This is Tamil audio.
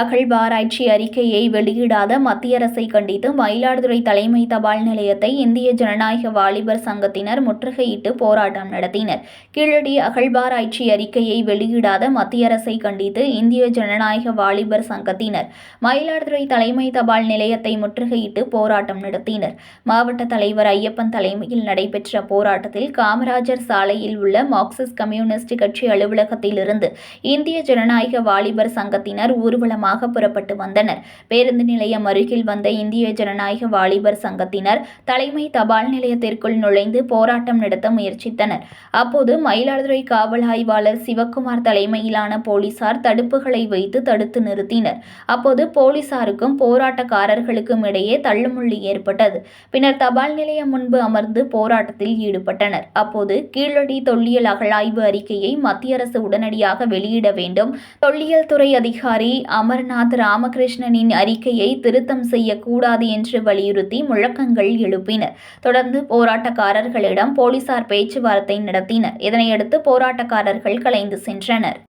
அகழ்வாராய்ச்சி அறிக்கையை வெளியிடாத மத்திய அரசை கண்டித்து மயிலாடுதுறை தலைமை தபால் நிலையத்தை இந்திய ஜனநாயக வாலிபர் சங்கத்தினர் முற்றுகையிட்டு போராட்டம் நடத்தினர். கீழடி அகழ்வாராய்ச்சி அறிக்கையை வெளியிடாத மத்திய அரசை கண்டித்து இந்திய ஜனநாயக வாலிபர் சங்கத்தினர் மயிலாடுதுறை தலைமை தபால் நிலையத்தை முற்றுகையிட்டு போராட்டம் நடத்தினர். மாவட்ட தலைவர் ஐயப்பன் தலைமையில் நடைபெற்ற போராட்டத்தில் காமராஜர் சாலையில் உள்ள மார்க்சிஸ்ட் கம்யூனிஸ்ட் கட்சி அலுவலகத்திலிருந்து இந்திய ஜனநாயக வாலிபர் சங்கத்தினர் ஊர்வலமாக புறப்பட்டு வந்தனர். பேருந்து நிலையம் அருகில் வந்த இந்திய ஜனநாயக வாலிபர் சங்கத்தினர் தலைமை தபால் நிலையத்திற்குள் நுழைந்து போராட்டம் நடத்த முயற்சித்தனர். அப்போது மயிலாடுதுறை காவல் ஆய்வாளர் சிவக்குமார் தலைமையிலான போலீசார் தடுப்புகளை வைத்து தடுத்து நிறுத்தினர். அப்போது போலீசாருக்கும் போராட்டக்காரர்களுக்கும் இடையே தள்ளுமுள்ளு ஏற்பட்டது. பின்னர் தபால் நிலையம் முன்பு அமர்ந்து போராட்டத்தில் ஈடுபட்டனர். அப்போது கீழடி தொல்லியல் அகழாய்வு அறிக்கையை மத்திய அரசு உடனடியாக வெளியிட வேண்டும், தொல்லியல் துறை அதிகாரி அமர்நாத் ராமகிருஷ்ணனின் அறிக்கையை திருத்தம் செய்யக்கூடாது என்று வலியுறுத்தி முழக்கங்கள் எழுப்பினர். தொடர்ந்து போராட்டக்காரர்களிடம் போலீசார் பேச்சுவார்த்தை நடத்தினர். இதனையடுத்து போராட்டக்காரர்கள் கலைந்து சென்றனர்.